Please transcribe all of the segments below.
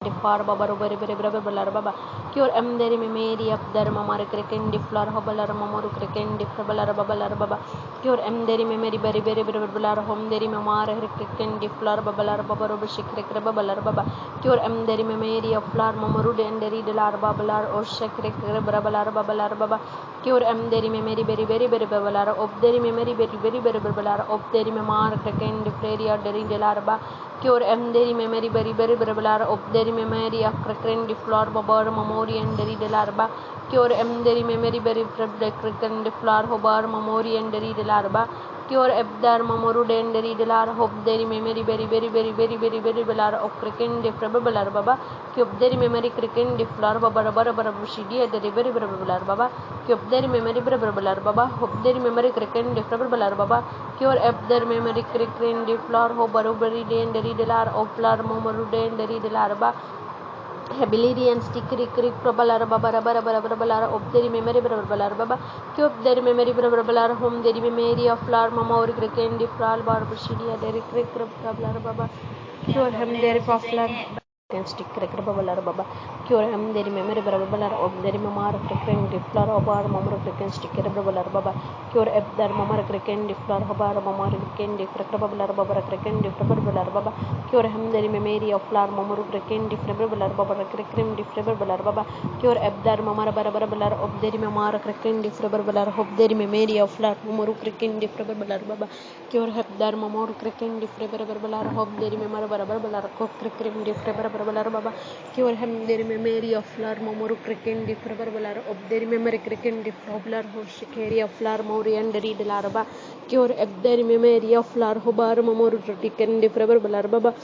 Far baba rubber brother baba cure em deri me meri up der mamar cricken diflar hobalar mamoru cricken difrabalar babalar baba cure em deri me meri berry brother home deri mamar cricken diflar babalar baba rubber shikrik babalar baba cure em deri me meri of flar mamoru denderi delar babalar or shikrik babalar babalar baba cure em deri me meri berry babalar of deri me meri berry babalar of deri mamar cricken diflaria deri delar ba cure em deri me meri berry babalar of deri memory of Kraken de Flor Babar Memori and Deri de Larba, Cure M Deri Memory Berry Fred de Kraken de Flor Hobar Memori and Deri de Larba, Cure Ebdar Mamoru and Deri de Lar Hope Deri Memory Berry Belar of Kraken de Frebalar Baba, Cube Deri Memory Kraken de Flor Babar Barabushidi at the River Balar Baba, Cube Deri Memory Balar Baba, Hope Deri Memory Kraken de Frebalar Baba, Cure Ebdar Memory Kraken de Flor Hobaruberi and Deri de Lar of Flar Momoru and Deri de Larba. Ability and sticky crick probalar babara of the memory babar baba cube their memory babar home the memory of flower mama or cricket the fral bar bushidia derek crick probalar baba cure him their popular and stick crick babalar baba cure him their memory babar of their mamar cricket the flower of our mama cricket stick babalar baba cure up their mama cricket the flower of our mama cricket the crick babalar baba cricket the babalar baba cure him their memory of flower mama cricket the babalar baba cricket the babalar baba cure up their mama babar of their mama cricket the babalar of their memory of flower mama cricket the babalar baba cure up their mama cricket the babalar of their mama babar cricket the babalar baba cure him their memory of flower mama cricket the babalar of their memory cricket the babalar of shikeri of flower mori and read laraba cure up their memory of flower hobar mama cricket the babalar baba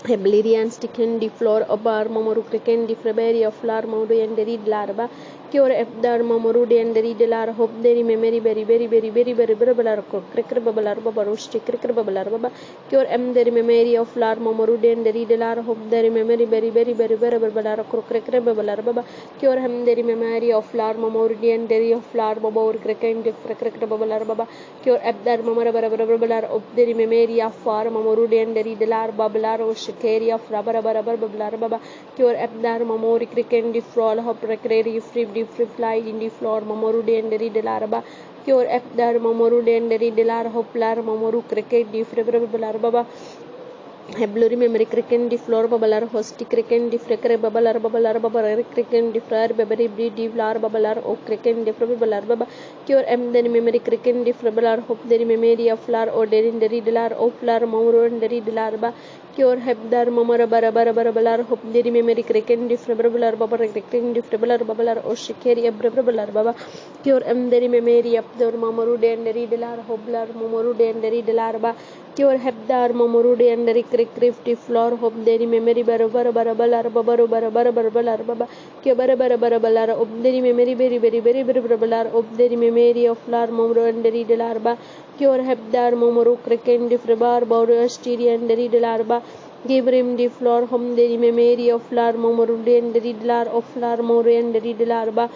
Hebelian sticken the floor of bar momoru cricken the freberry of flower modu and the reed larva cure ebdar momoru and the reed lar hope the memory very babalar cricker babalar babarush cricker babalar baba cure em the memory of flower momoru and the reed lar hope the memory very babalar cricker babalar baba cure hem the memory of flower momoru and the of flower babor cricken the cricker babalar baba cure ebdar momora babalar of the memory of far momoru and the reed lar babalar Shikeri of rubber bablar baba cure abdar mamori cricket the frol hop recreary free fly in the floor mamoru denderi de laraba cure abdar mamoru denderi de lar hoplar mamoru cricket the bablar baba Heblury memory cricket the floor babalar hosti cricket the frekere babalar cricket the flare babery breed the flower babalar o cricket the babalar baba cure em the memory cricket the babalar hope the memory of flower or derin the riddler o flower mauro and the riddler ba cure hebdar mamara babalar hope the memory cricket the babalar baba cricket the babalar o shikeri babalar baba cure em the memory of the mamaru and the riddler hoblar mamoru and the riddler ba cure hebdar mamoru and the crifty floor hope the memory babar babalar baba cure babar of the memory very babalar of the memory of flower mamoru and the riddler ba cure hebdar mamoru cricket the frebar border styria and the riddler ba give him the floor home the memory of flower mamoru and the riddler of flower mamoru and the riddler ba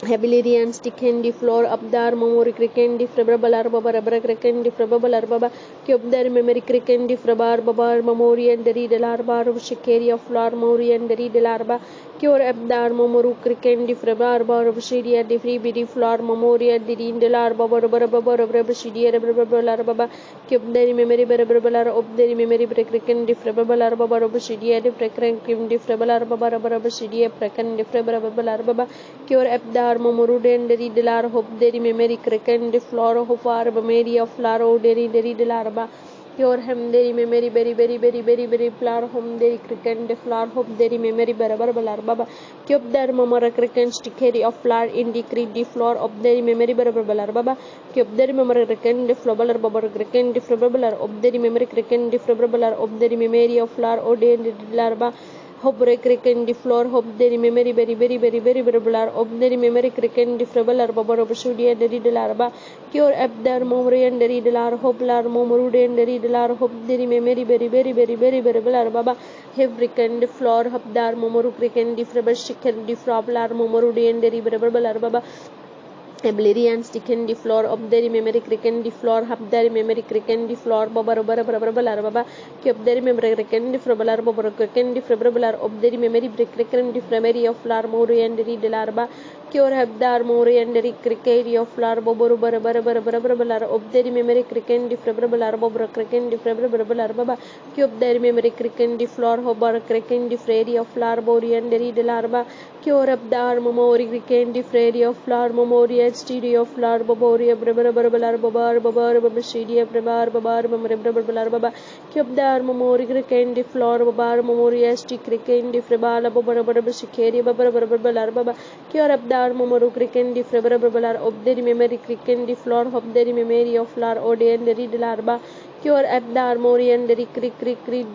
Heavily and stick in the floor up there, memory cricket, the frebalar baba, rubber cricket, the frebalar baba, cube their memory cricket, the frebar baba, memory and the redelar bar of shikeri of floor, mori and the redelarba, cure up there, memoru cricket, the frebar bar of shidia, the free biddy floor, memory and the redelar baba, rubber of shidia, rubber baba, cube their memory babalar of the memory cricket, the frebalar baba of shidia, the frequent the frebalar baba, rubber of shidia, precan, the frebalar baba, cure up there. Momoru and the riddler hope the memory cricket the floor of far memory of flower o the riddler ba cure hem the memory very flower home the cricket the flower hope the memory barabar balar baba cube der mamara cricket stickery of flower in the creed the floor of the memory barabar balar baba cube der mamara cricket the flower babar cricket the flower of the memory cricket the flower of the memory of flower o the riddler ba hope cricket the floor hope the memory very babalar of the memory cricket the frebalar babar of studia the riddler ba cure up their memory and the riddler hope lar momoru and the riddler hope the memory very babalar baba have cricket the floor hope their momoru cricket the frebar chicken the froblar momoru and the babalar baba Eblerian sticken the floor of the memory cricken the floor hub the memory cricken the floor bobber baba keep the memory cricken the frabler bobber cricken the frabler of the memory cricken the memory of flower mori and the larva cure have the mori and the cricket of flower bobber barabar of the memory cricken the frabler bobber cricken the frabler baba keep the memory cricken the floor hobber cricken the fairy of flower bori and the larva cure up the memory cricken the fairy of flower memory Stereo flower boboria brabar babar babashidia babar baba kyabdar memori crekendi floor babar memoria stick crekendi frabala babar babashikeri babar baba kyarabdar memoru crekendi frabara babar obderi memory crekendi floor hobderi memory of flower odian deri larba Cure abdar morian deri crick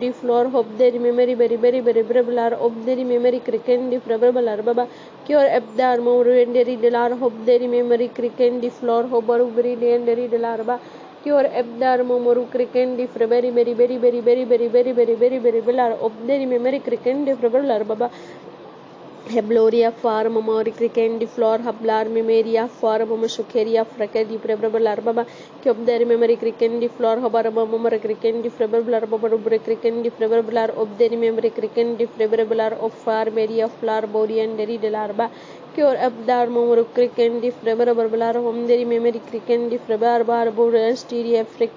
di floor hobderi memory very brabar obderi memory crekendi frabara baba Cure abdar morian deri delar hobderi memory cricken di floor hobaru beri deri delarba Cure abdar momoru cricken di very belar obderi memory cricken di frabara baba Hebloria farm memori cricken di floor hablar memoria farm mushukeria frake di prebrabar baba kyobderi memory cricken di floor hobar memory cricken di prebrabar baba rubre cricken di prebrabar obderi memory cricken di prebrabar of far media floor bodian deri delarba cure abdar memory cricken di prebrabar homderi memory cricken di prebrabar bor stereo frick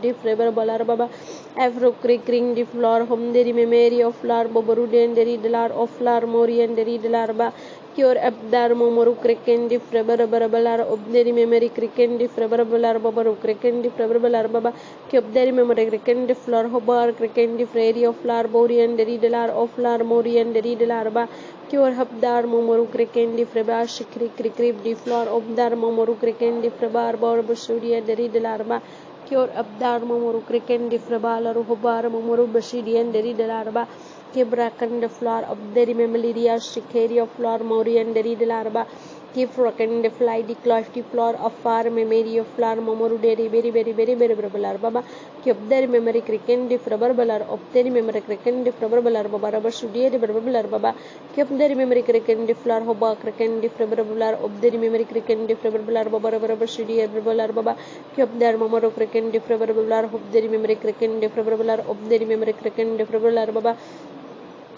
di prebrabar baba Afro crickring di floor homderi memory of floor boboru deri delar of floor morian deri delarba cure abdar momoru cricken di prebrabar obderi memory cricken di prebrabar boboru cricken di prebrabar baba kyobderi memory cricken di floor hobar cricken di fairy of floor borian deri delar of floor morian deri delarba cure habdar momoru cricken di prebar shikri crick di floor obdar momoru cricken di prebar bor busudia deri delarba Cure abdar momoru cricken di frabala ruhobar momoru bashidian deri delarba Kibrakan the floor of deri memoria shikeri of floor morian deri delarba Kifrakan the fly the cloth the floor of far memory of floor momoru deri very brabalar baba Kibderi memory cricken di frabalar of deri memory cricken di frabalar baba bashudia de brabalar baba Kibderi memory cricken di floor hoba cricken di frabalar of deri memory cricken di frabalar baba bashudia brabalar baba Kibderi momoru cricken di frabalar of deri memory cricken di frabalar of deri memory cricken di frabalar baba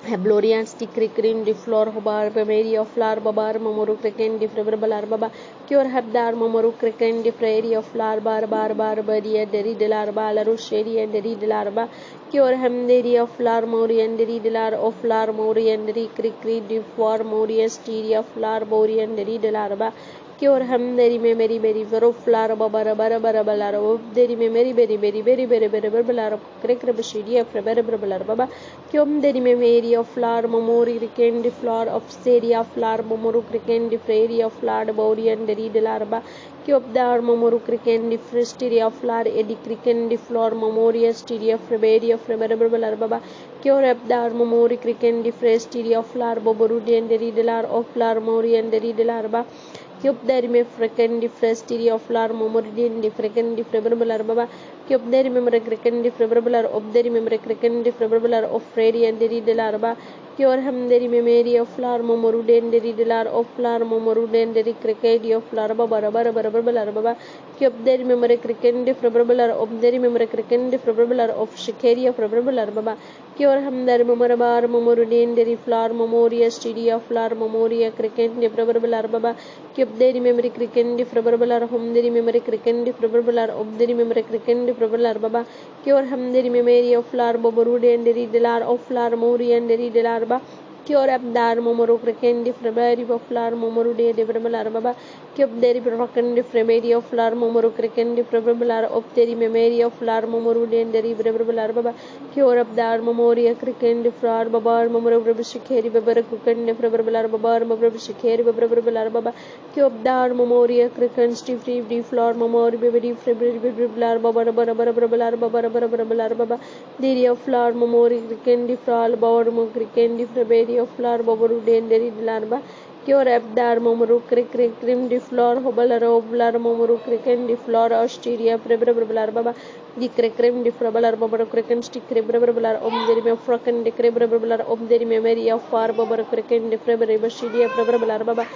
Hablorian stick crickering the floor hobar memory of flower babar momoru cricken di frabalar baba cure habdar momoru cricken di prairie of flower bar badia deri delar balaru sheri and deri delarba cure hamderi of flower morian deri delar of flower morian deri crickri di for moria stereo of flower borian deri delarba cure hamderi memory very vero flower babar balar of deri memory very balar crick rabashidi of frabalar baba Kyom deri memory of flower memory cricken di floor of seria flower momoru cricken di prairie of flower borian deri delarba Kyob dar momoru cricken di fristeria of flower edi cricken di floor memoria stereo of rebellia of reberbalar baba Kyor ab dar memory cricken di fristeria of flower boboru deri delar of flower morian deri delarba Kyop dari me frequent di fristeria of flower memory di frequent di reberbalar baba Kyop dari memory cricken di reberbalar of dari memory cricken di reberbalar of prairie and deri delarba Cure ham deri memory of flower momoru deri delar of flower momoru deri cricket of flower baba baba Kyop deri memory cricken di reberbalar of dari memory cricken di reberbalar of shikeri of reberbalar baba Cure ham dari memorabar momoru deri flower memoria stereo of flower memoria cricket di reberbalar baba Kyop deri memory cricken di reberbalar home deri memory cricken di reberbalar of dari memory cricken di reberbalar baba Cure ham deri memory of flower boboru deri delar of flower memoria deri delarba Cure abdar momoru cricken di February of flower momoru de debrabalar baba Kyop deri broken di February of flower momoru cricken di February of deri memory of flower momoru deri debrabalar baba Cure abdar momoria cricken di flower babar momoru brabishikeri babar cricken di February babar brabishikeri babar baba Kyop dar momoria cricken di flower momoru baby February babar babar baba deri of flower momoru cricken di flower babar cricken di February of flower boboru deri delarba cure abdar momoru crick di floor hobalar momoru cricken di floor austeria prebrabalar baba di crickrim di frabalar boboru cricken stick prebrabalar deri me froken di prebrabalar deri memory of far boboru cricken di prebrabalar shidia prebrabalar baba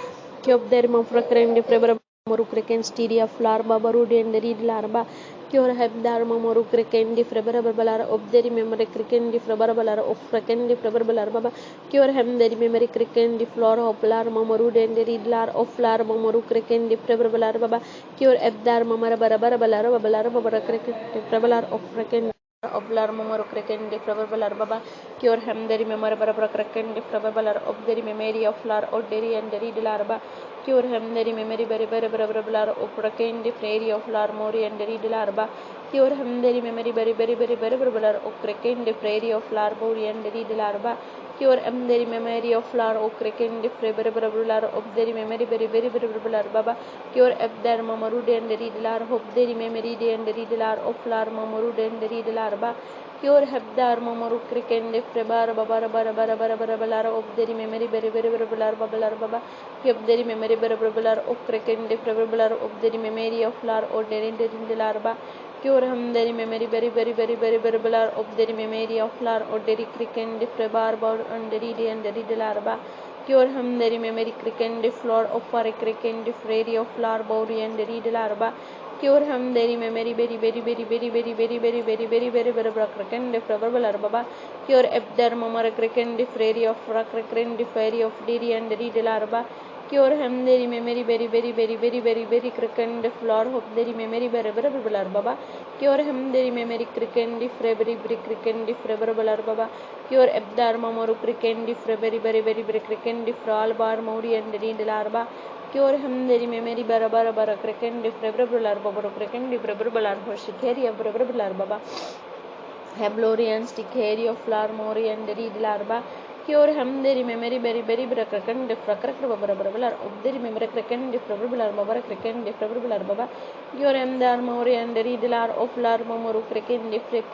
cube deri mo froken di Morukriken Styria Flar Babarudi and the Reed Larba, Cure Hebdar Morukriken, the Freberbalar of the memory cricken, the Freberbalar of Fraken, the Freberbalar Baba, Cure Hem the memory cricken, the floor of Lar Mamorud and the Reed Lar of Lar Morukriken, the Freberbalar Baba, Cure Ebdar Mamara Barabalar Babalar cricket, the Frebelar of Fraken. Of lar momoro kreken de frabalar baba cure hem deri memor barabra kreken de frabalar of deri memory of lar or deri and deri de larba cure hem deri memory barabalar of kreken de prairie of lar mori and deri de larba cure hem deri memory barabalar of kreken de prairie of lar mori and deri de larba cure hem deri memory of lar of kreken de frabalar of deri memory barabalar baba cure abdar mamaru and deri de lar hope deri memory de and deri de lar of lar mamaru and deri de lar Cure Hebdar Momoru Cricken, the Frebar Babara of the memory Berry Babalar Baba, Kebderi memory Berry of Cricken, the Frebar of the memory of Lar or Derin de Larba, Cure Ham the memory very of the memory of Lar or Derry Cricken, the Frebar and the Ridi and the Ridelarba. Cure Ham the memory cricken, the floor of Fare Cricken, the Frairy of Lar Body and the Ridelarba. Cure him very memory very cricken the probable baba cure ebder mamara cricken the fairy of cricken the fairy of dairy and read larba cure him the memory very cricken the floor of the memory very baba cure him the memory cricken the fairy cricken the probable baba cure ebdar mamaru cricken the very cricken the frall bar mori and read larba Cure him the memory bara cricken, the frebrular baba cricken, the frebrular hoshikeri of frebrular baba. Hablorian stickeri of flower mori and the reed larba. Cure him the memory very cricken, the fracrack babalar of the memory cricken, the frebrular baba cricken, the frebrular baba. Cure him the mori and the reed lar of lar momoru cricken, the crick,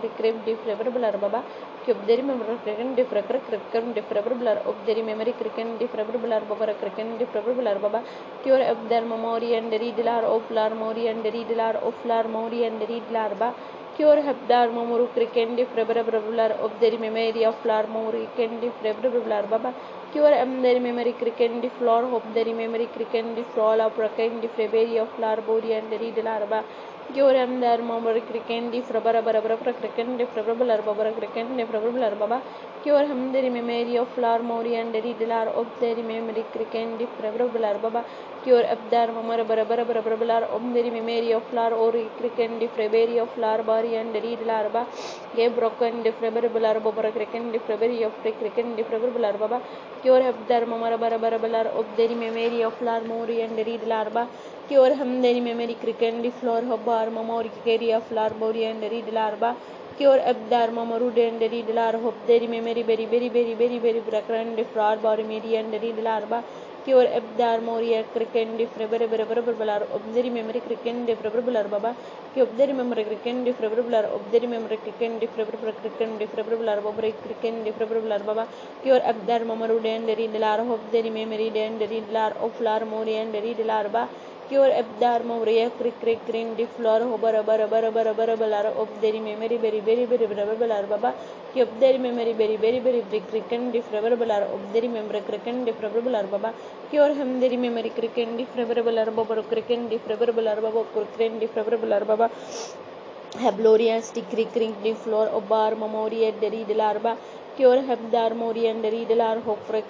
the frebrular baba. Cube the memory cricken, the fracrack cricken, the frebrular of the memory cricken, the frebrular baba cricken, the frebrular baba. Cure of their memory and the reed lar of lar mori and the reed lar of lar mori and the reed larba. Cure Habdar Momuru Cricken, the Frebrular of the memory of Flar Mori, the Frebrular Baba. Cure am the memory cricken, the floor of the memory cricken, the floor of Racken, the Freberi of Flar Body and the Reed Larba. Cure am the memory cricken, the Frabara cricken, the Frebrular Baba cricken, the Frebrular Baba. Cure him the memory of Flar Mori and the Reed Lar of the memory cricken, the Frebrular Baba. Cure Abdar Mamara Barabalar of the memory of Flar Ori cricken, the Freberi of Flar Bari and the Reed Larba, gave broken the Frebrular Bobara cricken, the Freberi of cricken, the Frebrular Baba, Cure Abdar Mamara Barabalar of the memory of Flar Mori and the Reed Larba, Cure him the memory cricken, the floor Hobbar Mamori Keri of Flar Bori and the Reed Larba. Cure Abdar Mamarude and the Reed Lar Hope the memory very Brakran, the Flar Bari Medi and the Reed Larba. Cure Ebdar Moria cricken, the Frebrular of the memory cricken, the Frebrular Baba, Cube the memory cricken, the Frebrular of the memory cricken, the Frebrular cricken, the Frebrular Bobri cricken, the Frebrular Baba, Cure Abdar Mamarude and the Reed Lar of the memory and the Reed Lar of Lar Moria and the Reed Larba. Cure Abdar Moria crick green the floor Hobara of the memory very Baba. Cube the memory very cricken the Frebrular of the memory cricken the Frebrular Baba. Cure him the memory cricken the Frebrular Baba cricken the Frebrular Baba cricken the Frebrular Baba. Habloria stick crick the floor of bar memory at the Reed Larba. Cure Habdar Mori and the Reed Lar Hope crick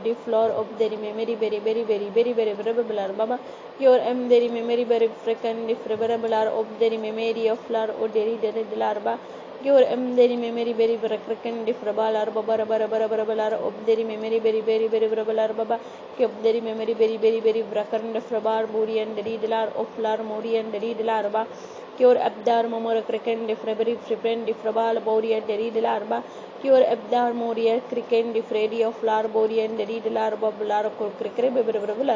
the floor of the memory very Baba. Cure am the memory very frequent the Frebrular of the memory of Lar or the Reed Larba. Cure am the memory very frequent the Frebalar Babara of the memory very Baba. Cure the memory very bracken the Frebar Bori and the Reed Lar of Lar Mori and the Reed Larba. Cure Abdar Momora cricken, the February Friend, the Frabal Body and the Reed Larba. Cure Abdar Moria cricken, the Freddy of Lar Body and the Reed Larba, Larco Cricket,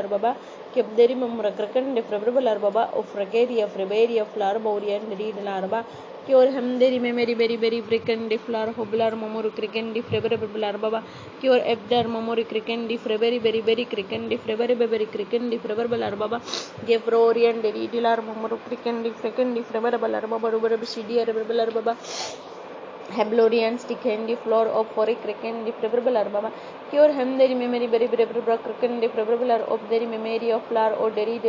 Baba. Kept the Remember cricken, the February Baba of Fragati of Reberi of Lar Body and the Reed Larba. Cure him the memory very cricken, the Flar Hoblar Momoru cricken, the February Baba. Cure Abdar Momori cricken, the February very cricken, the February cricken, the February Baba. Gave Rorian, the Reed Lar Momoru cricken, the Fricken, the February Baba, CD, Baba. Hablorian sticendi floor of foric cricendi fibrillar baba cure hemderi memory very cricendi fibrillar of the memory of flower or deri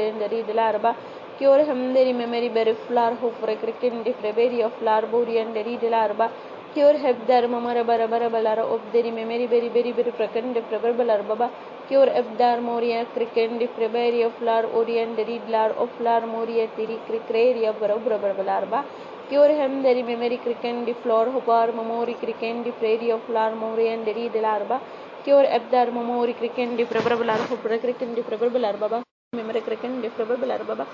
larba cure hemderi memory very flower of cricendi fibrillar of flower borian deri larba cure hebdar mamara barabalara of the memory very cricendi fibrillar baba cure ebdar moria cricendi fibrillar of flower orient deri lar of flower moria tiri cricraria barabalarba cure hem deri memory cricken di floor hopar memory cricken di prairie of flower morian deri de larba cure abdar memory cricken di prebrablar hopra cricken di prebrablar baba memory cricken di prebrablar baba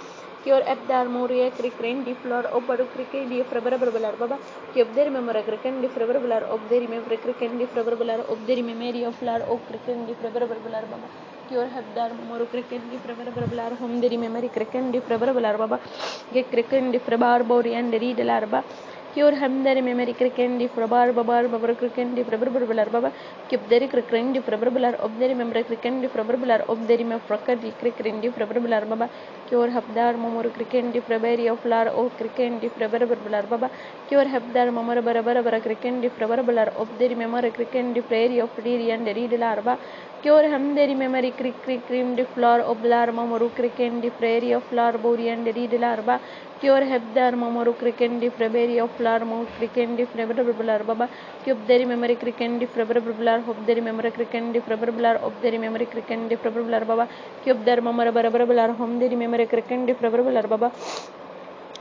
cure abdar moria cricken di floor opar cricken di prebrablar baba cure der memory cricken di prebrablar of deri memory cricken di prebrablar of deri memory of flower of cricken di prebrablar baba cure habdar memory cricken di prebrablar home deri memory cricken di prebrablar baba get cricken di prebar borian deri de larba cure hamdari memory cricken di prebar babar babar cricken di prebrablar baba cube deri cricken di prebrablar of deri memory cricken di prebrablar of deri me fracker di cricken di prebrablar baba cure habdar memory cricken di prebari of lar o cricken di prebrablar baba cure habdar memory bara cricken di prebrablar of deri memory cricken di prairie of derian deri de larba cure hamdari memory cream di floor of lar memory cricken di prairie of lar borian deri de larba cure hebdar memory cricken di prebari of lar mo cricken di prebrablar baba cube deri memory cricken di prebrablar of deri memory cricken di prebrablar of deri memory cricken di prebrablar baba cube dar memory bara home deri memory cricken di prebrablar baba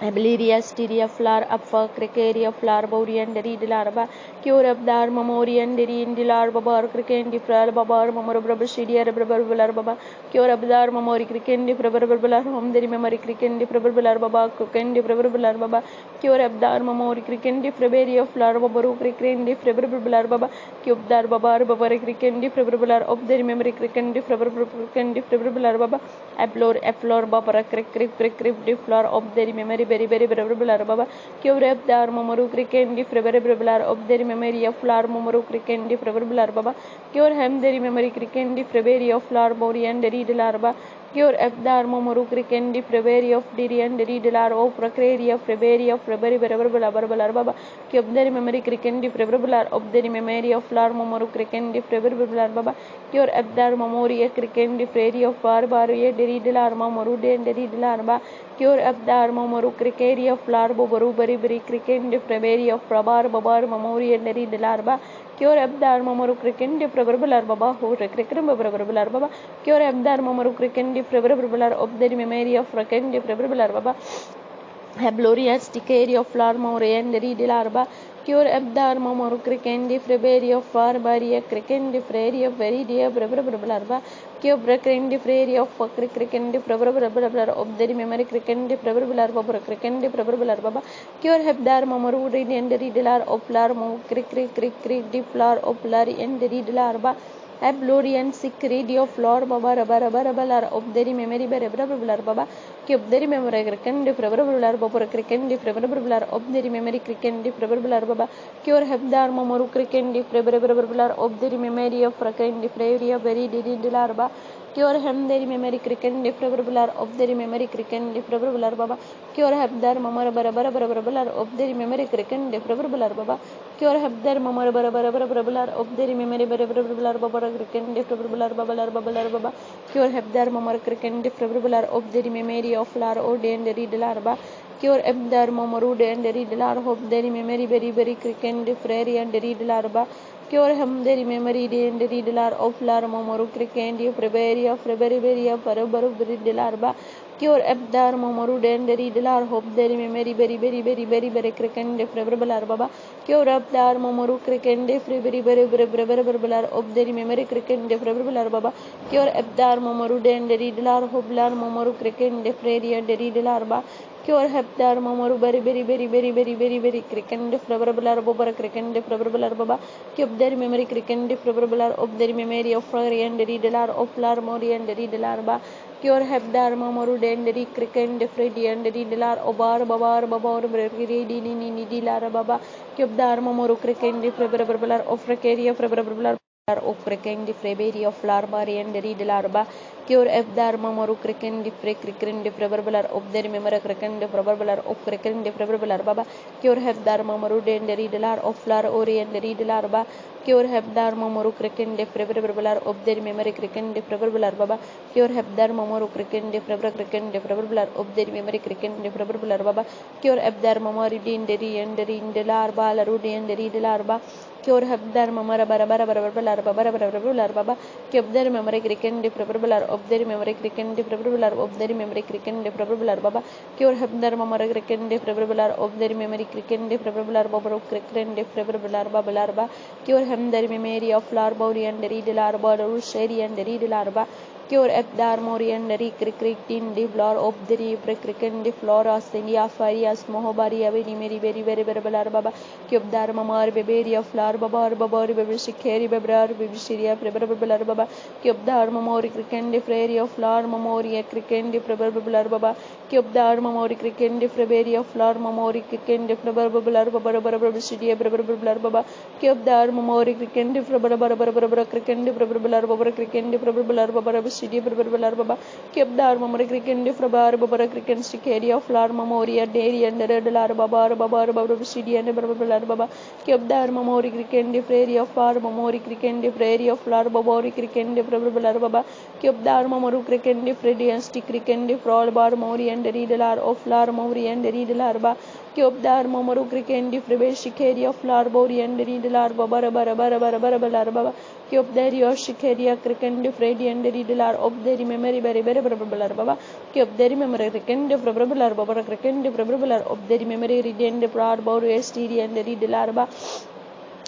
Abeliria, Styria, flower, Apfa, Cricaria, flower, Borian, Deri, Dilarba, Cure of Dar, Mamorian, Deri, Dilar, Babar, Crican, Difral, Babar, Mamorabra, Shidia, Rebrabular Baba, Cure of Dar, Mamori, Crican, Debrabular, Home, Deri, Memory, Crican, Debrabular Baba, Crican, Debrabular Baba, Cure of Dar, Mamori, Crican, Defreberia, flower, Babaru, Crican, Defrebular Baba, Cube Dar, Babar, Babar, Crican, Defrebular of the memory, Crican, Defrebular Baba, Aplor, Babara, Cric, Deflor of the memory. Very prebrablar baba cure ab dar momoru cricken di prebrablar of the memory of flower momoru cricken di prebrablar baba cure hem the memory cricken di prebari of flower borian deri de larba cure ab dar momoru cricken di prebari of derian deri de lar of procreri of prebari of prebari prebrablar baba cure the memory cricken di prebrablar of the memory of flower momoru cricken di prebrablar baba cure ab dar memory cricken di prairie of far barie deri de lar momoru de deri de larba cure ab dar momoru cricaria of flower bobaru bari cricken di prebari of prabar babar memorial deri de larba cure ab dar momoru cricken di prebrablar baba ho cricken prebrablar baba cure ab dar momoru cricken di prebrablar of the memory of cricken di prebrablar baba Habloria sticaria of flower morian deri de larba cure abdar momoru cricken di prebari of far baria cricken di freri of very dear prebrablar cure cricken di freri of cricken di prebrablar of the memory cricken di prebrablar baba cricken di prebrablar baba cure habdar momoru radiant deri de lar of flower mo cric di flower of lar and deri de larba Ablorian sick radio floor baba rabar of the memory berebrar baba cube the memory cricken di prebrablar baba cricken di prebrablar of the memory cricken di prebrablar baba cure habdar momoru cricken di prebrablar of the memory of cricken di prairie very did larba cure hem the memory cricken di prebrablar of the memory cricken di prebrablar baba cure habdar mamar barabar of the memory cricken di prebrablar baba cure habdar mamar barabar of the memory berebrar baba cricken di prebrablar baba cure habdar mamar cricken di prebrablar of the memory of lar o den deri de larba cure abdar momoru den deri de lar of the memory very cricken di freri and deri de larba cure hem the memory den deri de lar of lar momoru cricken di prebari of prebari of barabar deri de larba cure abdar momoru den deri de lar of the memory very cricken di prebrablar baba cure abdar momoru cricken di prebrablar of the memory cricken di prebrablar baba cure abdar momoru den deri de lar of lar momoru cricken di prairie and deri de larba cure habdar momoru very cricken di prebrablar baba cricken di prebrablar baba cure their memory cricken di prebrablar of their memory of prairie and deri de lar of lar mori and deri de larba cure habdar momoru den deri cricken di fredi and deri de lar obar babar breri di lar baba cure dar momoru cricken di prebrablar of precaria prebrablar o cricken di freberia flarmari and read larba cure ebdar mamoru cricken di cricken di preverbular of the remember cricken di preverbular of cricken di preverbular baba cure hebdar mamoru den read lar of flar ori and read larba cure hebdar mamoru cricken di preverbular of the memory cricken di preverbular baba cure hebdar mamoru cricken di preverbular of the memory cricken di preverbular baba cure ebdar mamoru din deri and read larba la rudi and read larba cure hebdar mamara bara bara bara bara bara bara baba kebdar memory cricken di preverbular of the memory cricken di preverbular of the memory cricken di preverbular baba cure hebdar mamara cricken di preverbular of the memory cricken di preverbular baba cricken di preverbular baba larba cure hebdar memory of larba and read larba sheri and read larba cure ebdar mori and cricken di floor of the cricken di flora India farias mohobari aveni meri very very very baba kebdar mamar beberia flower babar babar bebe shikeri bebrar bebe shiria preber bebelar baba kebdar mamori cricken di freri of flower mamori cricken di preber bebelar baba kebdar mamori cricken di freberia flower mamori cricken di preber bebelar baba bebe shiria preber bebelar baba kebdar mamori cricken di preber baba cricken di preber bebelar baba cricken di preber bebelar baba bebe shiria preber bebelar baba kebdar mamori cricken di preber baba cricken shikeri of flower mamori dairy and red lar babar babar bebe shiria and preber bebelar baba kebdar mamori cricken di freri of flower mamori cricken di freri of flower babori cricken di preber bebelar baba kebdar mamoru cricken di fredi and stick cricken di frol bar mori and read lar of flower mori and read lar ba kebdar mamoru cricken di frebe shikeri of flower bori and read lar baba bara bara bara bara belar baba kebdar yo shikeri cricken di fredi and read lar of the memory very very preber belar baba kebdar memory cricken di preber belar baba cricken di preber belar of the memory read and proud bori std and read lar ba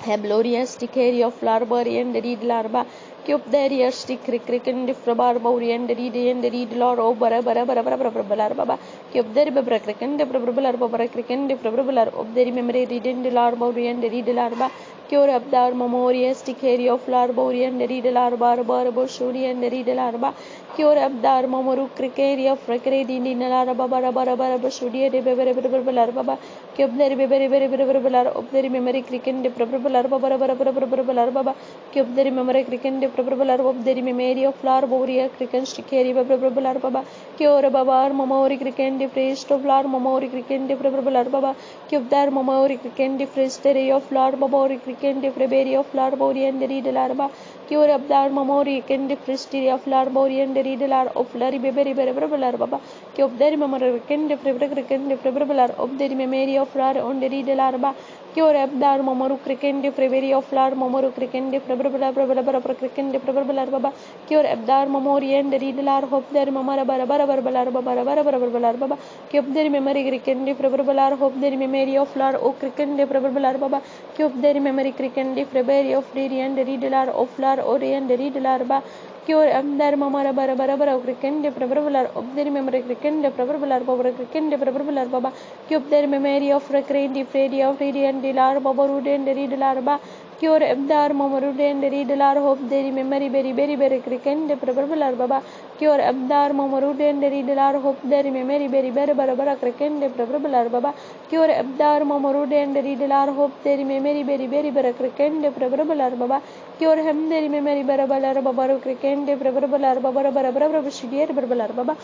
Hablorius stickery of larbar and read larba cube there stick cricken di frabar bori and read lor o bara bara bara bara bara baba cube there bebra cricken de prebelar baba cricken de prebelar of the memory read and lar bori and read larba cure abdar memorious stickery of larbori and read larbar barbo shuri and read larba cure abdar momoru crickery of recreate in larba bara bara bara shuri de beber baba cube there beber of the memory cricken de prebelar baba bara baba cube there memory cricken de prebelar of the memory of larboria cricken stickery beber baba cure babar memory cricken de priest of lar memory cricken de prebelar baba cube there memory cricken de fristery of lar babori cricken de frebery of larbori and read larba cure abdar memory cricken de fristery of larbori and read lar of lari bebery beber baba cube there memory cricken de freber cricken de prebelar of the memory of lar on the read larba cure abdar memoru cricken de frebery of lar memoru cricken de prebelar cricken de prebelar baba cure abdar memory and read lar hope there memora bara baba cube there memory cricken de prebelar hope there memory of lar o cricken de prebelar baba cube there memory cricken de frebery of and read lar of lar or and read lar ba cure abdar memora bara cricken de prebelar of there memory cricken de prebelar baba cricken de prebelar baba cube there memory of recreate de fredi of read and lar baba root and read lar ba cure abdar memoru and read lar hope there memory very cricken de prebelar baba cure abdar memoru and read lar hope there memory very bara cricken de prebelar baba cure abdar memoru and read lar hope there memory very bara cricken de prebelar baba cure hem there memory bara baba cricken de prebelar baba bara shidier prebelar baba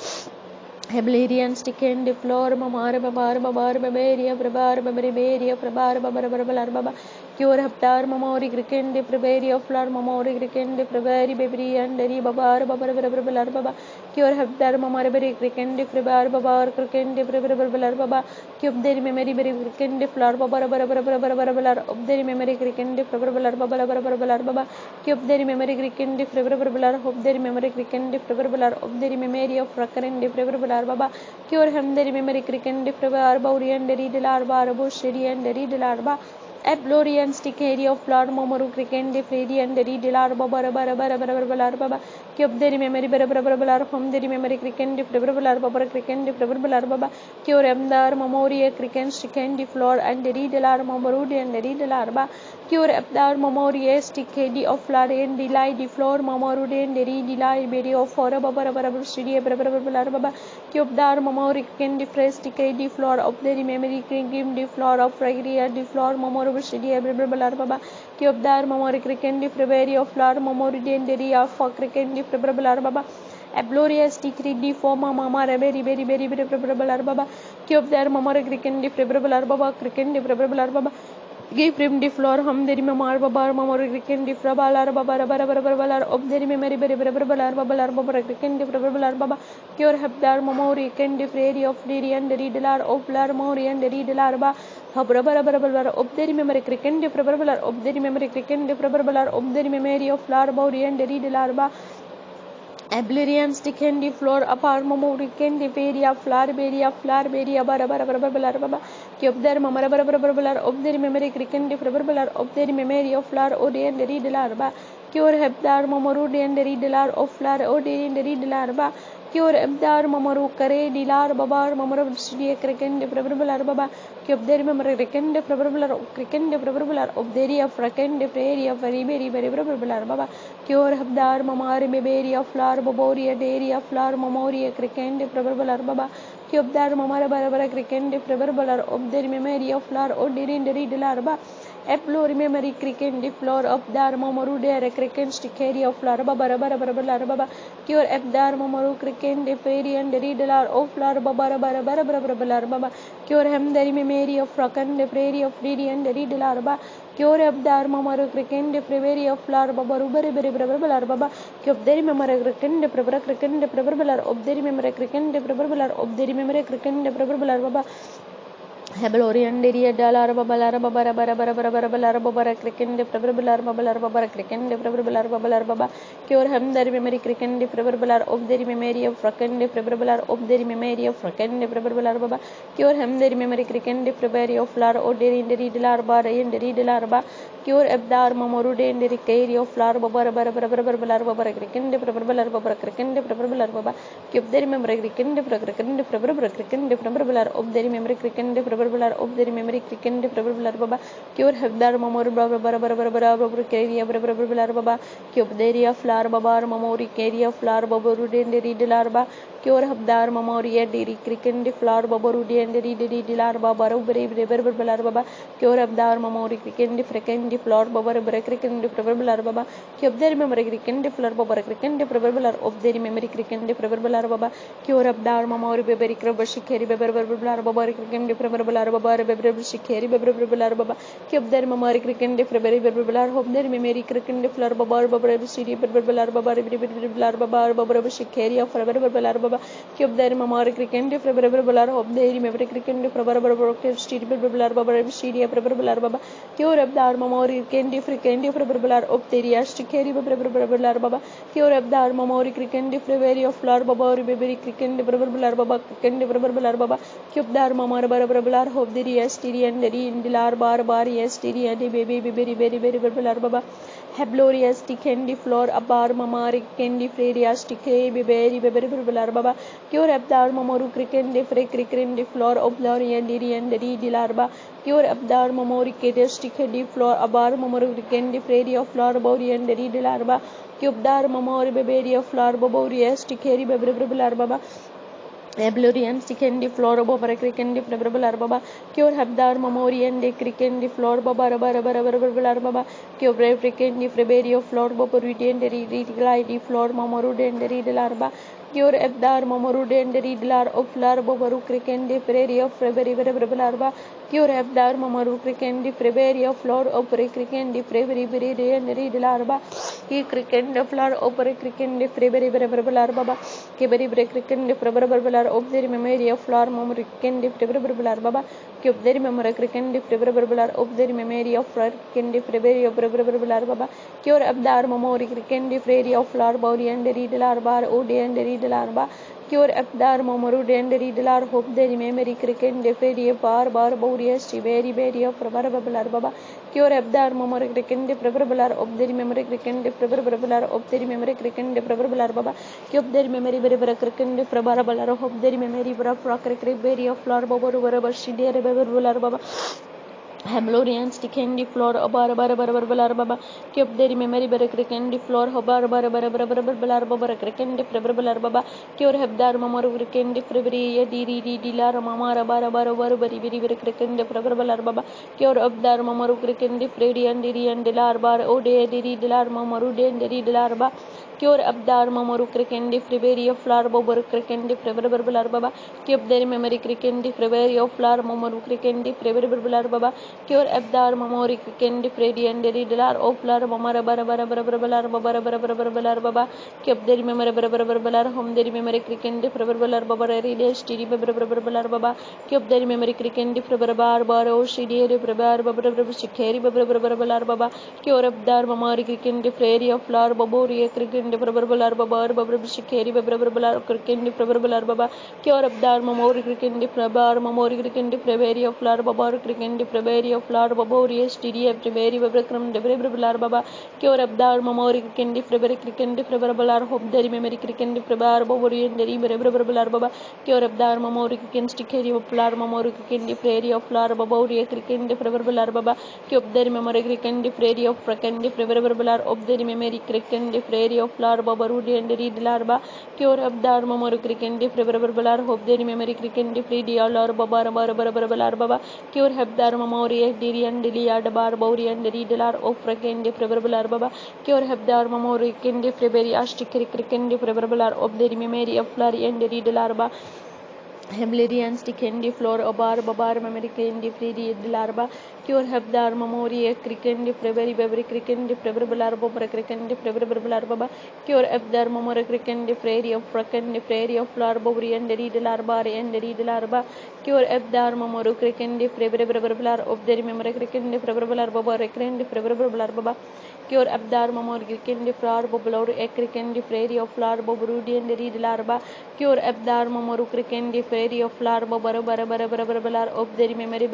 Heblerian sticken de floor mamar babar baberia prebar baberia prebar babar baba cure haptar mamori cricken de preberia of floor mamori cricken de preberi bebri and deri babar babar baba cure haptar mamar beri cricken de prebar babar cricken de preber baba cube deri memory beri cricken de floor babar babar of deri memory cricken de preber babar baba cube deri memory cricken de preber of deri memory cricken de preber of deri memory of recurrent de preber baba cure hem deri memory cricken de preber bauri and deri larba arabo shiri and deri larba Ablorian stick area of flower momoru cricken de fredi and deri larba bara baba cube deri memory bara home deri memory cricken de preber baba cricken de preber baba cure amdar memory cricken sticken de floor and deri larba momoru and deri larba cure abdar memory stick de of flower and delay de floor momoru and deri delay beri of for bara shiri preber baba cube dar memory cricken de fresh stick de floor of deri memory cricken de floor of fragria de floor momoru Shidia Baba, Kyobdar Mamori Krikendi Freveria of Lar Momori Denderia for Krikendi Frebelar Baba. Ablorious decree forma mama very preferable baba cube there mama cricket preferable baba cricket preferable baba give him the floor hum deri me mar baba mama cricket preferable baba bara ob deri me very preferable baba cricket preferable baba cure habdar mama cricket free of deri and ridelar of lar mori and ridelar ba habra ob deri me cricket preferable ob deri me cricket preferable ob deri me mary of lar mori and ridelar ba Ablerian stick candy floor apart momori candy peria flower beria bara cube there mamara bara of their memory cricket preferable of their memory of flower odi and read larba cure hebdar momorudi and read lar of flower odi and read larba cure ebdar momoru kare dilar babar momoro studio cricket preferable baba cube there memory cricket preferable of their of cricket prayer very preferable baba cure hebdar mamari beberia flower Boboria, Dairy of Flower, Memoria, Cricket, Preferable Baba, Cubdar, Mamara Barabara, Cricket, Preferable of the memory of Flower, or Dirin, the Ridelarba, Eplo memory, Cricket, the floor of Dar Momoru, the Cricket, Stickery of Flower, Baba, Cure Ebdar, Momoru, Cricket, the Fairy and the Ridelar of Flower, Baba, Cure Hem, the memory of Frocken, the Prairie of Didi and the Ridelarba. Cure Abdar Mamaru Cricket, the Prairie of Flower, Baba, Baba, Cube the memory cricket, the Prabra cricket, the preferable of the memory cricket, the preferable of the memory cricket, the preferable Baba. Hebelorian Deria Dalara Babalara Babara cricket, the preferable Babara cricket, the preferable Baba, Cure Hem the memory cricket, the preferable of the memory of Fracken, the preferable of the memory of Fracken, the preferable Baba, Cure Hem the memory cricket, the preferable of Lar or Derin the Ridelar Bar and the Ridelarba, Cure Abdar Mamoru and the Ricari of Lar Babara cricket, the preferable Babara cricket, the preferable Baba, Cube the memory cricket, the preferable cricket, the preferable of the memory cricket, the of the memory cricket, the preferable baba, cure Hebdar Mamor Baba, Caria Baba, Cube the area flower Babar, Mamori, Caria flower Babarud and the Ridelarba, cure Habdar Mamoria, Diri cricket, the flower Babarudi and the Ridelarba, Baru, Baba, cure Abdar Mamori cricket, the frequent, the flower Babar, cricket, the preferable baba, cube the memory cricket, the flower Babar cricket, the preferable of the memory cricket, the preferable baba, cure Abdar Mamori, Baby Crabashikari, Babar cricket, the preferable Baba, Shikari, Baba, Cube their Mamari cricket, the February, Home their memory cricket, the flower Baba, City, Baba, Shikari of Baba, Cube their Mamari cricket, the February, Home their memory cricket, the Baba, City, Baba, City, Baba, Cure up the Armamori, Candy, Freakendi, Baba, Opteria, Shikari, Baba, Cure up the Armamori cricket, the February of flower Baba, Baby cricket, the Baba, cricket, the Baba, Cube the Armamara, Hope the Yastiri and the Indilar Bar, Yastiri and the baby, very Baba. Hablorious candy floor, a bar mamari, candy freya, sticky, very Baba. Cure Abdar Mamoru cricket, the free cricket, the floor of Lori and Diri and the Dilarba. Cure Abdar Mamori Kate, sticky floor, a bar Mamoru cricket, the free of floor, Bori and the Dilarba. Cubdar Mamori, baby of floor, Boboria, sticky, Baba. Ablorian sticken the floor Baba cricket the preferable Baba, cure Habdar Mamori and the cricket the floor Baba Baba, cure brave cricket the Freberio floor Baba retain the reglide the floor Mamoru and the Ridelarba, cure Abdar Mamoru and the Ridlar of Lar Bobaru cricket the prairie of Frebery Arba, cure Abdar Mamaru cricket the Frebery of floor opera cricket the Frebery and the Ridelarba, he cricket the floor opera cricket the Frebery Arba, Kiberi cricket the preferable of the memory of flower memory can the preferable baba, cube the memory cricket the preferable of the memory of flower can the preferable baba, cure Abdar memory cricket the prairie of flower body and the Ridelar bar, Ode and the Ridelarba, cure Abdar Momoru and the Ridelar hope the memory cricket the prairie bar Boreas, very of baba, cure Abdar Momoru cricket the preferable of the memory cricket the preferable of the memory cricket the preferable baba, cube the memory very cricket the preferable of the memory of rock cricket of flower Baba, Shidi, Baba. Hamlorian Stickendi Floor Obar Barabarabarabarababa Cube Deri Memory Berekrikendi Floor Hobar Barabarabarabarabarabarabara Krikendi Prebarabarabarababa Cure Hebdar Mamoru Krikendi Febri Diri Dilar Mamara Barabara Bari Krikendi Prebarabarabarababa Cure Abdar Mamoru Krikendi Freddy and Diri and Dilar Bar Ode Diri Dilar Mamaru De Diri Dilarba Cure Abdar Mamoru Krikendi Febri of Flower Bober Krikendi Prebarabarabarababa Cube Deri Memory Krikendi Febri of Flower Mamoru Krikendi Prebarabarabarababa Cure Abdar Mamori Kendi Freddy and Deri Dilar Oflar Mamara Barabarabar Babara Baba Kept the remember Barabar Home the memory Krikendi Prebarar Babari Stidi Babar Baba Kept the memory Krikendi Prebar Baro Shidi Prebar Babar Shikari Babar Baba Cure Abdar Mamari Krikendi Freddy of Flower Babori Krikendi Prebarar Babar Babar Shikari Babar Krikendi Prebarar Baba Cure Abdar Mamori Krikendi Prebar Mamori Krikendi Preberia of Flower Babar Krikendi Preberia of Flower Babori STD Preveri Babrakram Debribular Baba Cure Abdar Mamori Krikendi Preber Krikendi Prebarar Hope the memory Krikendi Prebar Babori and Deri Berebular Baba Cure Abdar Mamori Kriken Stickery of Flower Mamori Krikendi Prairie of Flower Babori Krikendi Prebarar Baba Cure the memory Krikendi Prairie of Frakendi Prebarar of the memory Krikendi Prairie of Flower Babarudi and Deri Dilarba Cure Abdar Mamori Krikendi Prebarar Hope the memory Krikendi Free Or Babar Baba Cure Hebdar Mamori Diri and Diliad Bar Bori and Ridelar of Frakendi Prebarar Baba Cure Hebdar Mamori Kendi Feberi Ashtikri Krikendi Prebarar of the memory of Flari and Ridelarba Hemlerian Stickendi Floor Obar Babar Memory Kendi Free Dilarba Cure Hebdar Mamori Krikendi Feberi Beverly Krikendi Prebarar Bobra Krikendi Prebarar Baba Cure Ebdar Mamora Krikendi Frairy of Frakendi Frairy of Flower Bobri and Ridelarba and Ridelarba Cure Ebdar Mamoru Krikendi Prebarar of the memory Krikendi Prebarar Baba Krikendi Prebarar Baba Cure Abdar Mamor Krikendi Flower Boblor Krikendi Frairy of Flower Bobrudi and Ridelarba Cure Abdar Mamoru Krikendi Frairy of Flower Bobarabar of the memory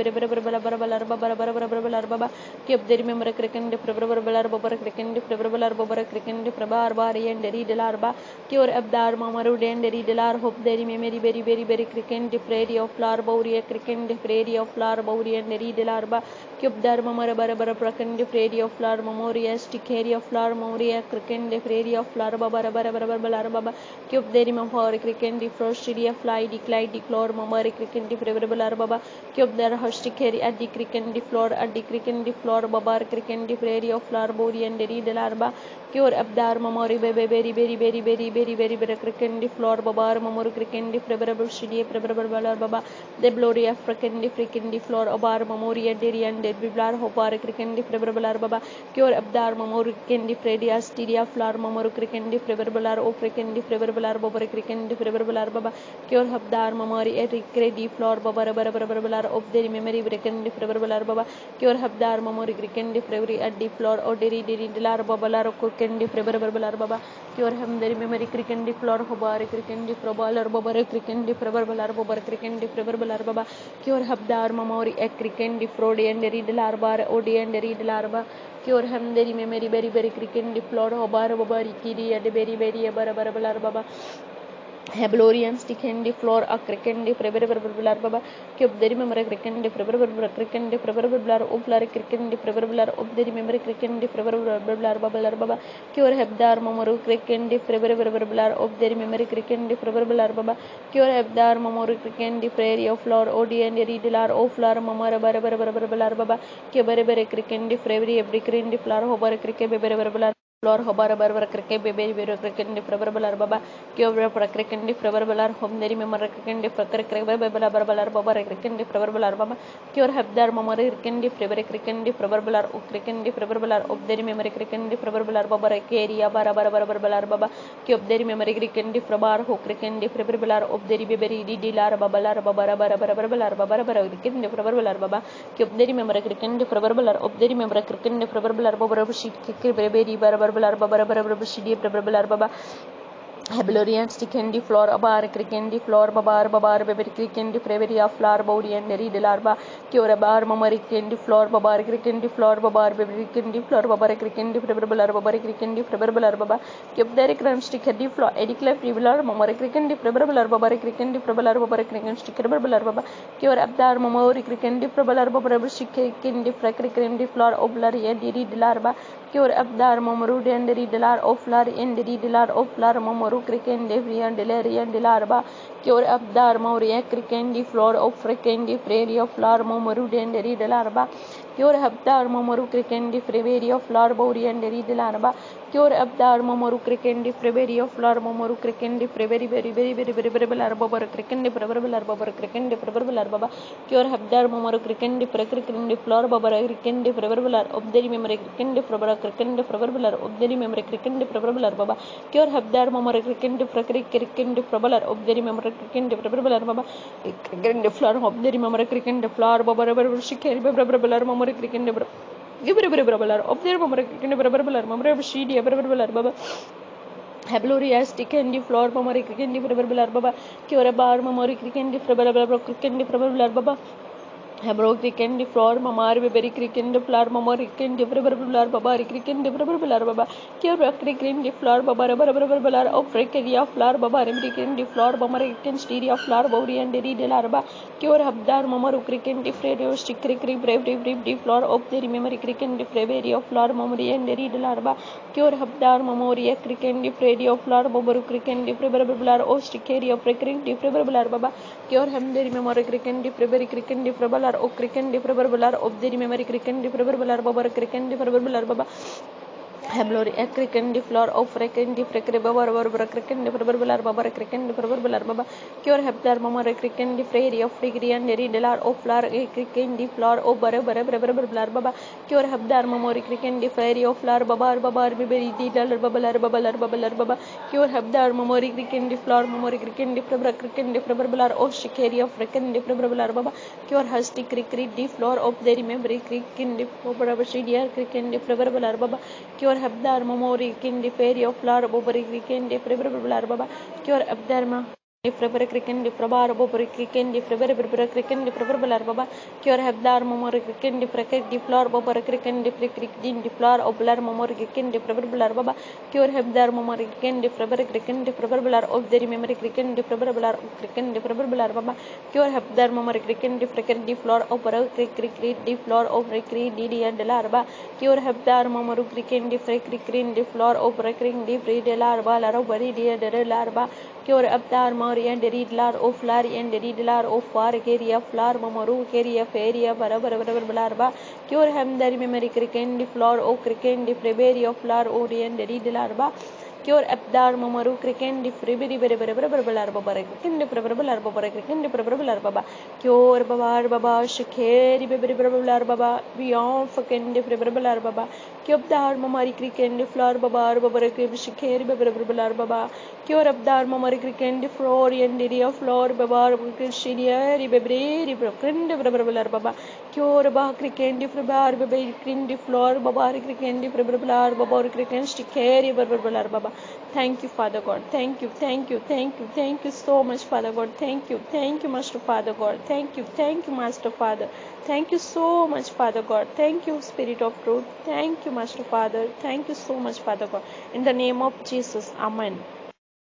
Barabar Baba Keep the remember Krikendi Prebarar Bobara Krikendi Prebarar Bobara Krikendi Prebar Bari and Ridelarba Cure Abdar Mamaru and Ridelar Hope the memory very Krikendi Frairy of Flower Boria Krikendi Frairy of Flower Bori and Ridelarba Cube Dharmamara Barabara Prakendi Frairy of Flower Memoria Stickery of Flower Moria Krikendi Frairy of Flower Babara Baba Cube the remember Krikendi Frostidia Fly Decline Declore Mamari Krikendi Prebarar Baba Cube there Hostickery at the Krikendi floor at the Krikendi floor Babar Krikendi Frairy of Flower Bori and Ridelarba Cure Abdar Mamori very Krikendi floor Babar Mamor Krikendi Prebarable Shidia Prebarar Baba the Blory of Frekendi floor Obar Mamoria Deri and Biblar Hopar Krikendi Prebarar Baba Cure Abdar Mamor Kendi Fredia Stidia Flower Mamor Krikendi Prebarar O Frekendi Prebarar Babar Krikendi Prebarar Baba Cure Abdar Mamori Kredi floor Babar of the memory Brekendi Prebarar Baba Cure Abdar Mamori Krikendi Prevery at the floor or Deri Dilar Babalar Kukendi Prebarar Baba Cure Ham the memory Krikendi floor Hobar Krikendi Probalar Babar Krikendi Prebarar Babar Krikendi Prebarar Baba Cure Habdar Mamori Krikendi Frodi and Ridelar Bar Odi and Ridelarba Cure Ham the memory very Krikendi floor Hobar Babar Kiri at the very Barabar Baba Hablorian Stickendi floor a Krikendi Prebarar Baba Cube the remember Krikendi Prebarar Krikendi Prebarar Oflar Krikendi Prebarar of the remember Krikendi Prebarar Baba Cure Hebdar Mamoru Krikendi Prebarar of the remember Krikendi Prebarar Baba Cure Hebdar Mamoru Krikendi Prairie of Floor Odi and Ridelar Oflar Mamara Barabar Baba Kebere Krikendi Febri every Krikendi Flower Hobar Krike Floor Hobara Barber Cricket Baby Cricket Prebarar Baba Cure Cricket Prebarar Home the remember Cricket Prebarar Baba Cricket Prebarar Baba Cure Habdar Mamari Kendi Preber Cricket Prebarar Cricket Prebarar of the remember Cricket Prebarar Baba Keria Barabar Baba Cube the remember Cricket Prebar Ho Cricket Prebarar of the Riberi Dilar Babalar Babara Cricket Prebarar Baba Cube the remember Cricket Prebarar of the remember Cricket Prebarar Baba Shik Baby Barabar Baba Shidi Baba Hebelorian stickendi flor abar crickendi flor babar beber crickendi freveria flower body and deri de larva cure bar mamaricendi flor babar crickendi flor babar beber crickendi flor babar crickendi freverblar babar crickendi freverblar baba cubdere cram stickendi flor ediclef frevelar mamar crickendi freverblar babar crickendi freverblar babar crickendi stickerblar baba cure abdar mamori crickendi freverblar babar stickendi frecricendi flor oblar and deri de larva cure abdar mamaru and deri de lar oflar and deri de lar oflar mamaru cricendi frian delerian de larva cure abdar moria cricendi flor of fricendi freria flor mamaru and deri de larva cure abdar mamaru cricendi freveria flor bori and deri de larva cure abdar mamaru cricendi freveria flor mamaru cricendi freveri very larva bar cricendi preverbal larva bar cricendi preverbal larva cure abdar mamaru cricendi precricendi flor babar cricendi preverbal obderi memory cricendi preverbal cricendi preverbal obderi memory cricendi preverbal larva cure abdar mamaru cricendi precricendi preverbal obderi memory cricendi preverbal larva cricendi flor obderi memory cricendi flor babar shikeri preverbal mamaru cricendi Gibber of their mummer, mummer, sheedy, baba. Habloria stick and the floor, mamari cricket, the baba, cure bar, mamori cricket, the frababa, cricket, the frababa baba. Habro cricket, the floor, mamar, very cricket, the floor, mamori cricket, the frababa, baba, cricket, the frababa baba, cure cricket, the floor, baba, of frecaria, floor, baba, american, the floor, mamari cricket, stereo, floor, body and the larva, cure habdar, mamaru cricket, the fradio, stick cricket, brave, the floor of the memory cricket, the fravaria, floor, mamori and the larva, cure habdar, mamoria cricket, the fradio, floor, bobaru cricket, the frababa, or stickeria, frecaring, the frababa baba, cure hem the memory cricket, the frabari cricket, the frabala, or cricket, the frababa of the memory cricket, the frababa, baba cricket, the frababa baba. Hablori a cricket the floor of freaking the freaking baba cricket the proverbial baba cricket the proverbial baba cure heptar mama cricket the free of degree and the delar of floor a cricket the floor of bara baba cure heptar mama cricket the free of floor baba baby the dollar baba cure heptar mama cricket the floor mama cricket the cricket the proverbial of shikeri of freaking the proverbial baba cure has the cricket the floor of the remember cricket the proverbial cricket the proverbial baba cure habdar mamori kin the fairy of flower bobari cricket the preferable baba cure abdarma the prefer cricket the prabar bobari cricket the prefer cricket the preferable baba cure habdar mamori cricket the cricket the flower bobari cricket the cricket the flower of blar mamori cricket the preferable baba cure habdar mamori cricket the prefer cricket the preferable of the memory cricket the preferable cricket the preferable baba cure habdar mamori cricket the cricket the flower of cricket the flower of cricket the and larva cure habdar mamaru cricket the cricket the floor of cricket the free de larva lara bari de larva cure abdar mari and read lar of lar and read lar of far area floor mamaru area feria bara larva cure hamdar memory cricket the floor of cricket the prebery of lar orient read larva cure abdar mamaru cricket the freeberi larva bara cricket the preferable larva bara cricket the preferable larva cure baba shikeri beber larva beyond fucking the preferable larva cure abdar mamari cricket the floor baba shikeri beber larva cure abdar mamari cricket the floor and area floor baba shiriya bebre cricket the preferable larva cure ba cricket the frebar beber cricket the floor baba cricket the preferable larva cricket shikeri beber larva Thank you, Father God. Thank you so much, Father God. Thank you, Master Father God. Thank you, Master Father. Thank you so much, Father God. Thank you, Spirit of Truth. Thank you, Master Father. Thank you so much, Father God. In the name of Jesus, Amen.